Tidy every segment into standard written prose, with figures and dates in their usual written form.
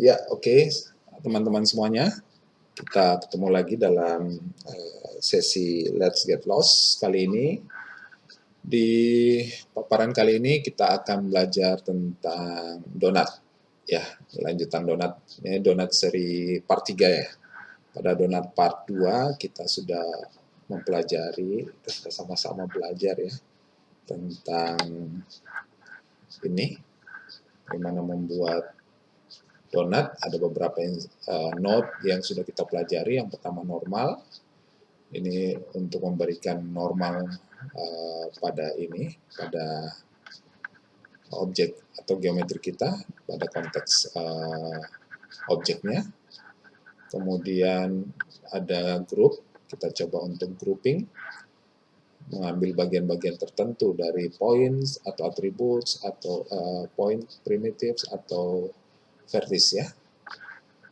Ya, oke, teman-teman semuanya. Kita ketemu lagi dalam sesi Let's Get Lost kali ini. Di paparan kali ini kita akan belajar tentang donat. Ya, lanjutan donat. Ini donat seri part 3 ya. Pada donat part 2 kita sudah mempelajari, kita sama-sama belajar ya, tentang ini, bagaimana membuat donat. Ada beberapa node yang sudah kita pelajari. Yang pertama normal, ini untuk memberikan normal pada objek atau geometri kita pada konteks objeknya. Kemudian ada group, kita coba untuk grouping, mengambil bagian-bagian tertentu dari points atau attributes atau point primitives atau vertices ya.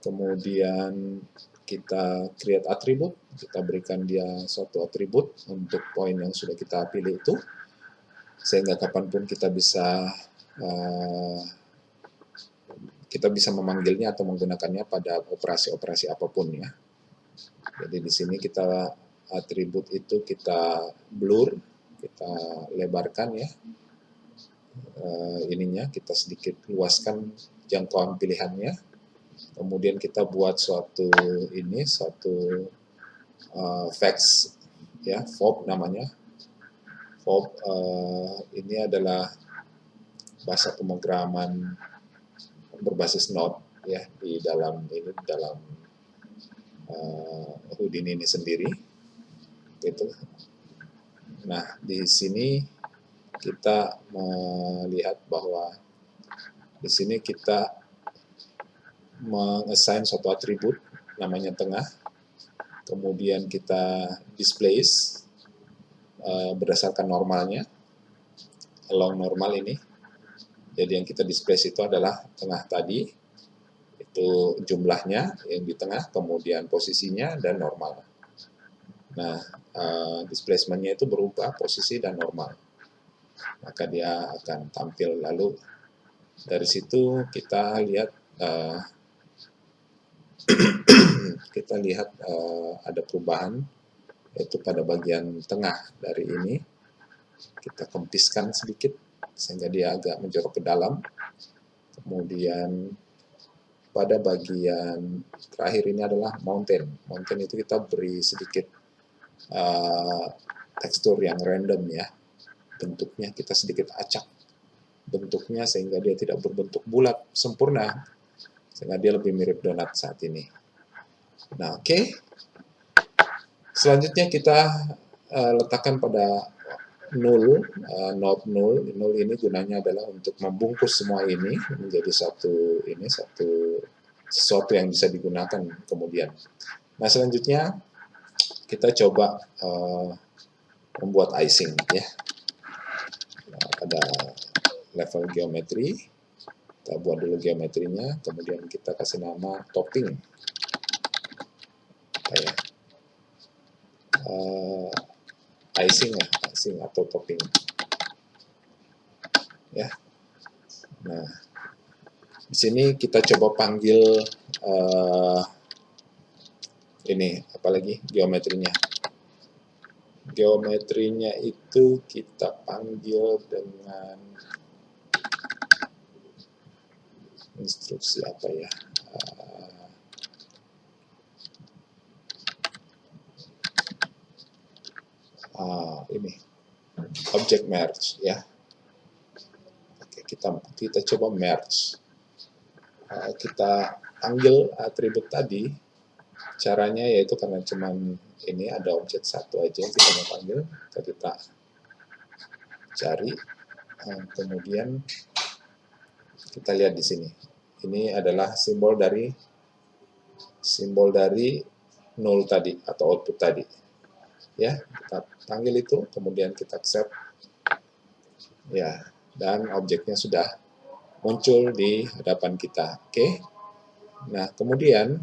Kemudian kita create atribut, kita berikan dia suatu atribut untuk poin yang sudah kita pilih itu, sehingga kapanpun kita bisa memanggilnya atau menggunakannya pada operasi-operasi apapun ya. Jadi di sini kita atribut itu kita blur, kita lebarkan ya, ininya kita sedikit luaskan jangkauan pilihannya. Kemudian kita buat suatu fax ya, fob namanya. Fob ini adalah bahasa pemrograman berbasis Node ya, di dalam Houdini ini sendiri gitu. Nah, di sini kita melihat bahwa di sini kita mengassign suatu atribut namanya tengah, kemudian kita displace berdasarkan normalnya, along normal ini. Jadi yang kita displace itu adalah tengah tadi, itu jumlahnya yang di tengah, kemudian posisinya dan normal. Nah, displacement-nya itu berupa posisi dan normal. Maka dia akan tampil, lalu dari situ kita lihat ada perubahan, yaitu pada bagian tengah dari ini. Kita kempiskan sedikit sehingga dia agak menjorok ke dalam. Kemudian pada bagian terakhir ini adalah mountain. Mountain itu kita beri sedikit tekstur yang random ya. Bentuknya kita sedikit acak bentuknya sehingga dia tidak berbentuk bulat sempurna, sehingga dia lebih mirip donat saat ini. Nah, oke. Selanjutnya kita letakkan pada null, node null. Null ini gunanya adalah untuk membungkus semua ini menjadi sesuatu yang bisa digunakan kemudian. Nah, selanjutnya kita coba membuat icing ya. Nah, pada level geometri, kita buat dulu geometrinya, kemudian kita kasih nama topping. Kayak icing atau topping ya. Nah, di sini kita coba panggil ini apalagi geometrinya. Geometrinya itu kita panggil dengan instruksi apa ya? Ini object merge ya. Oke, kita coba merge. Kita panggil atribut tadi. Caranya yaitu karena cuman ini ada objek satu aja yang kita mau panggil, kita cari, kemudian kita lihat di sini. Ini adalah simbol dari null tadi atau output tadi. Ya, kita panggil itu, kemudian kita accept. Ya, dan objeknya sudah muncul di hadapan kita. Oke. Nah, kemudian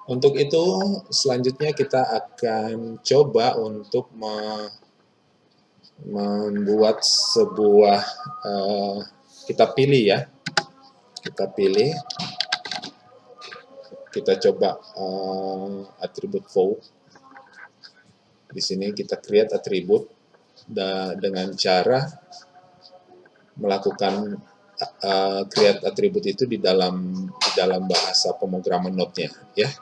untuk itu selanjutnya kita akan coba untuk membuat sebuah kita pilih kita coba atribut vogue. Di sini kita create atribut dengan cara melakukan create atribut itu di dalam bahasa pemrograman Node-nya, ya.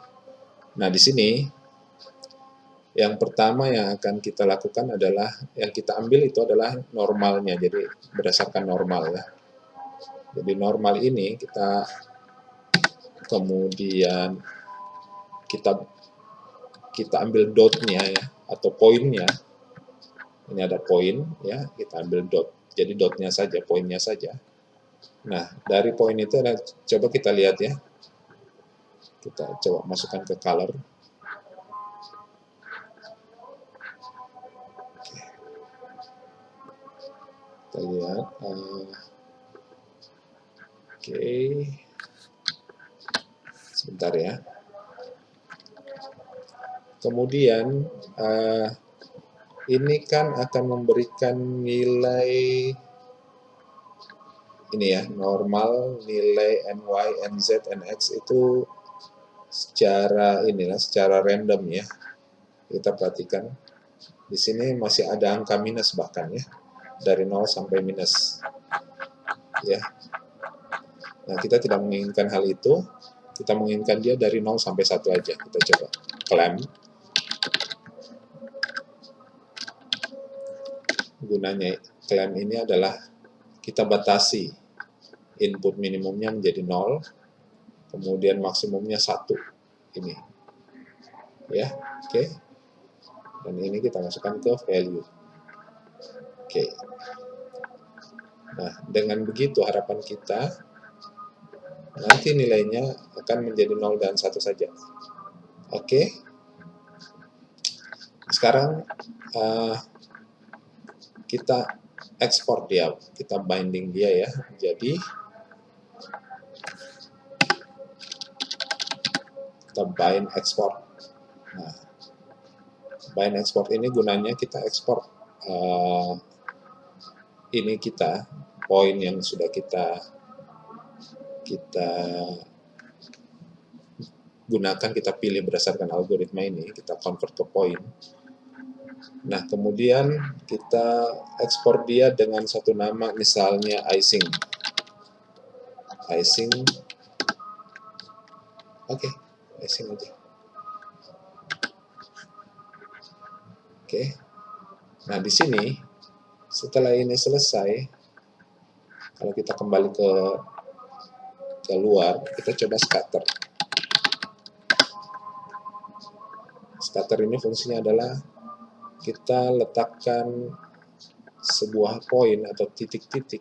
Nah, di sini yang pertama yang akan kita lakukan adalah yang kita ambil itu adalah normalnya, jadi berdasarkan normal, ya. Jadi normal ini kita kemudian kita ambil dotnya, ya, atau poinnya. Ini ada poin, ya, kita ambil dot. Jadi dotnya saja, poinnya saja. Nah, dari poin itu coba kita lihat, ya. Kita coba masukkan ke color. Kita lihat. Oke. Sebentar, ya. Kemudian ini kan akan memberikan nilai ini, ya, normal, nilai ny, nz, nx itu secara random, ya. Kita perhatikan di sini masih ada angka minus bahkan, ya, dari 0 sampai minus, ya. Nah, kita tidak menginginkan hal itu. Kita menginginkan dia dari 0 sampai 1 aja. Kita coba clamp. Gunanya clamp ini adalah kita batasi input minimumnya menjadi 0, kemudian maksimumnya 1. Ini, ya, oke. Dan ini kita masukkan ke value. Oke. Nah, dengan begitu harapan kita nanti nilainya akan menjadi 0 dan 1 saja. Oke. Sekarang kita ekspor dia, kita binding dia, ya. Jadi kita bind export. Nah, bind export ini gunanya kita ekspor ini poin yang sudah kita gunakan, kita pilih berdasarkan algoritma ini, kita convert ke poin. Nah, kemudian kita ekspor dia dengan satu nama, misalnya icing. Oke, icing aja. Oke. Nah, di sini setelah ini selesai, kalau kita kembali ke luar, kita coba scatter. Scatter ini fungsinya adalah kita letakkan sebuah poin atau titik-titik.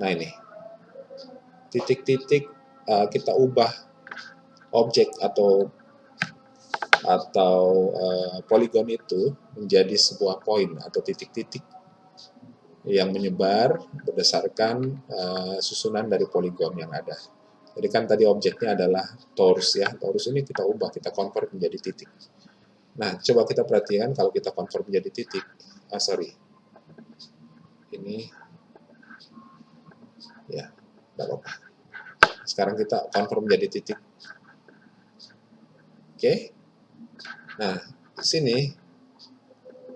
Nah, ini titik-titik kita ubah objek atau poligon itu menjadi sebuah poin atau titik-titik yang menyebar berdasarkan susunan dari poligon yang ada. Jadi kan tadi objeknya adalah torus, ya. Torus ini kita ubah, kita convert menjadi titik. Nah, coba kita perhatikan kalau kita convert menjadi titik. Ini, ya, tidak apa-apa. Sekarang kita convert menjadi titik. Oke. Nah, di sini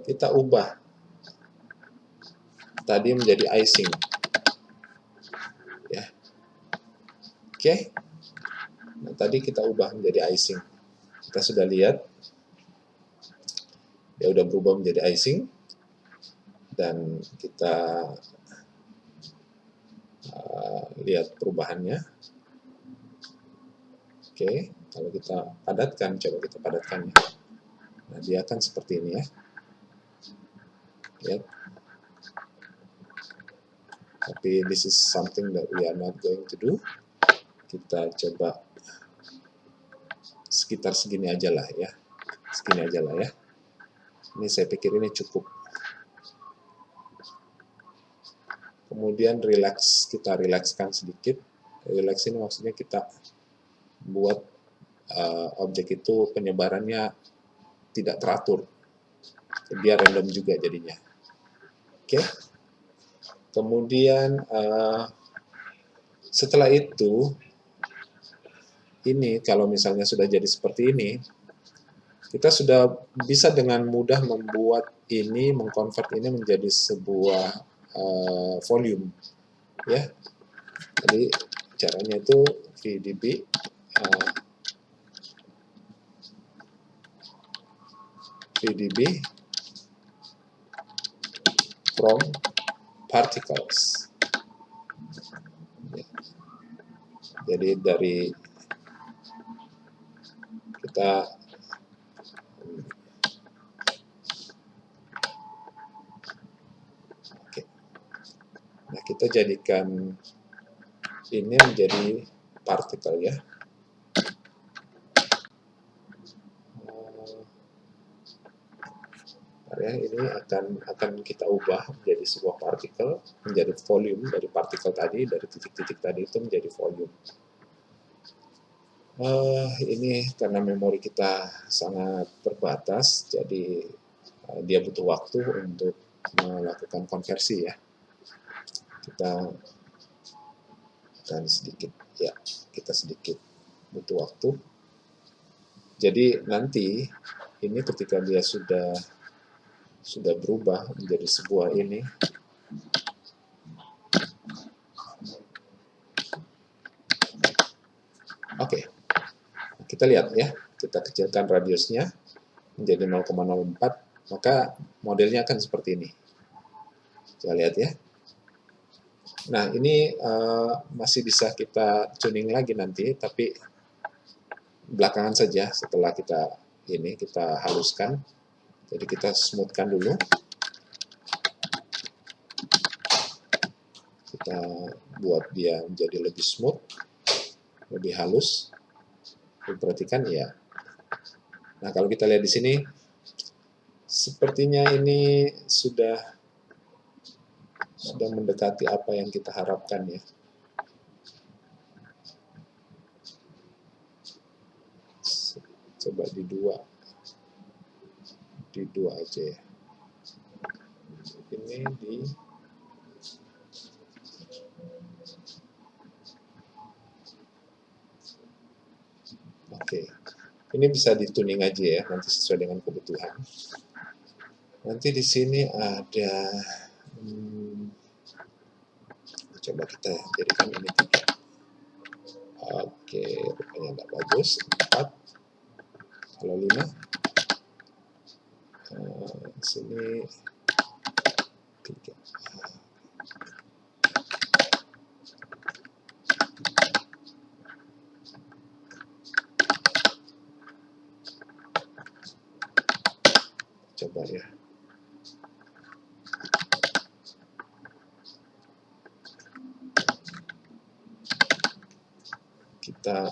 kita ubah tadi menjadi icing, ya. Oke. Nah, tadi kita ubah menjadi icing. Kita sudah lihat ya udah berubah menjadi icing, dan kita lihat perubahannya. Oke, kalau kita padatkan, coba kita padatkannya. Nah, dia akan seperti ini, ya. Lihat. Tapi this is something that we are not going to do. Kita coba sekitar segini aja lah, ya. Segini aja lah, ya. Ini saya pikir ini cukup. Kemudian kita relaxkan sedikit. Relax ini maksudnya kita buat objek itu penyebarannya tidak teratur. Dia random juga jadinya. Oke. Kemudian setelah itu ini kalau misalnya sudah jadi seperti ini, kita sudah bisa dengan mudah membuat ini, mengkonvert ini menjadi sebuah volume, ya. Jadi caranya itu VDB from particles. Jadi dari kita Nah, kita jadikan ini menjadi partikel, ya. Ini akan kita ubah menjadi sebuah partikel, menjadi volume dari partikel tadi, dari titik-titik tadi itu menjadi volume. Ini karena memori kita sangat terbatas, jadi dia butuh waktu untuk melakukan konversi, ya. Kita akan sedikit butuh waktu. Jadi nanti ini ketika dia sudah berubah menjadi sebuah ini, oke. Kita lihat, ya, kita kecilkan radiusnya menjadi 0,04, maka modelnya akan seperti ini. Kita lihat, ya. Nah, ini masih bisa kita tuning lagi nanti, tapi belakangan saja setelah kita haluskan. Jadi kita smoothkan dulu. Kita buat dia menjadi lebih smooth, lebih halus. Perhatikan, ya. Nah, kalau kita lihat di sini, sepertinya ini sudah mendekati apa yang kita harapkan, ya. Coba di dua aja, ya. Ini di Oke. Ini bisa dituning aja, ya, nanti sesuai dengan kebutuhan. Nanti di sini ada coba kita jadikan ini 3. Oke, rupanya nggak bagus. 4. Kalau 5, sini 3. Coba, ya. Kita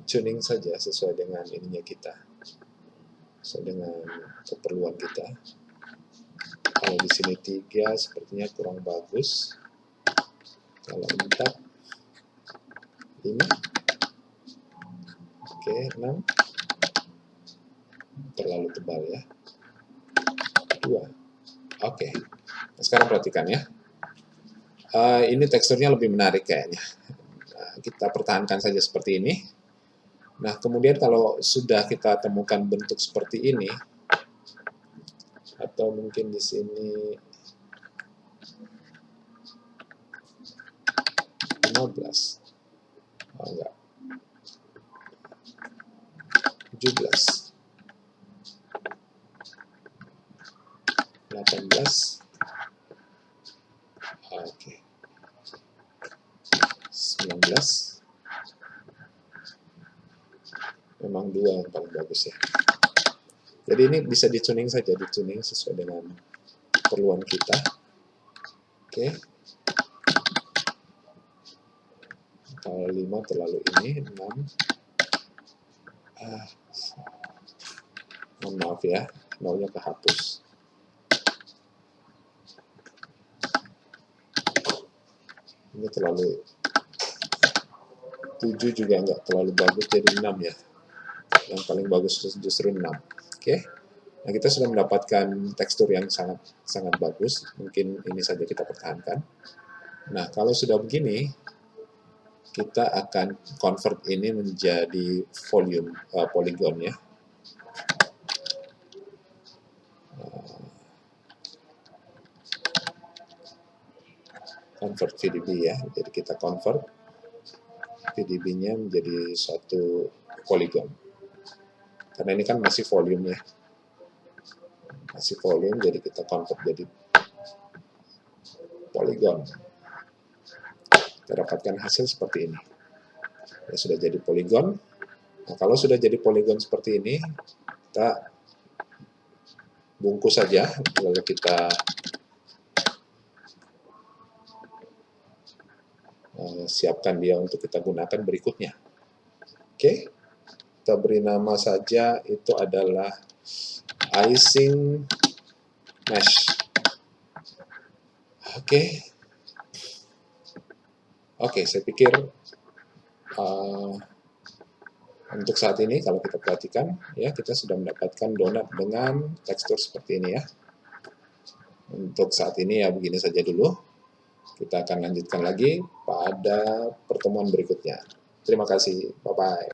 tuning saja sesuai dengan ininya kita, sesuai dengan keperluan kita. Kalau di sini 3 sepertinya kurang bagus. Kalau 4, 5, oke, 6 terlalu tebal, ya. 2, oke. Nah, sekarang perhatikan, ya. Ini teksturnya lebih menarik kayaknya. Kita pertahankan saja seperti ini. Nah, kemudian kalau sudah kita temukan bentuk seperti ini, atau mungkin di sini 15, enggak, 17, 18, oke, 19, memang 2 yang paling bagus, ya. Jadi ini bisa dituning saja, dituning sesuai dengan keperluan kita. Oke. Kalau 5 terlalu ini, 6. Mohon maaf, ya, 0-nya kehapus. Ini terlalu 7 juga nggak terlalu bagus, jadi 6, ya. Yang paling bagus justru 6. Oke. Nah, kita sudah mendapatkan tekstur yang sangat bagus. Mungkin ini saja kita pertahankan. Nah, kalau sudah begini, kita akan convert ini menjadi volume polygon ya. Convert VDB ya. Jadi kita convert VDB-nya menjadi suatu polygon. Karena ini kan masih volume ya. Masih volume, jadi kita convert jadi polygon. Kita dapatkan hasil seperti ini. Ya, sudah jadi polygon. Nah, kalau sudah jadi polygon seperti ini, kita bungkus saja, lalu kita siapkan dia untuk kita gunakan berikutnya. Oke, kita beri nama saja itu adalah icing mesh. Oke, saya pikir untuk saat ini kalau kita perhatikan ya, kita sudah mendapatkan donat dengan tekstur seperti ini ya. Untuk saat ini ya begini saja dulu. Kita akan lanjutkan lagi pada pertemuan berikutnya. Terima kasih. Bye-bye.